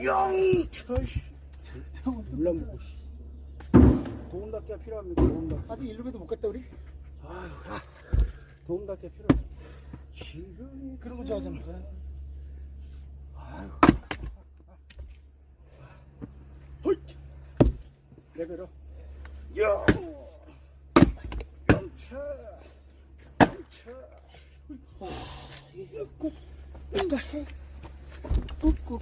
영철 물러먹고 도움닫기가 필요합니다. 도움닫기. 아직 일루베도 못 갔다 우리? 아유, 도움닫기가 필요해. 지금 그런 거 좋아하잖아. 아유. 헐. 레벨업. 영차. 이거 꼭 뭔가 해. 꾹꾹.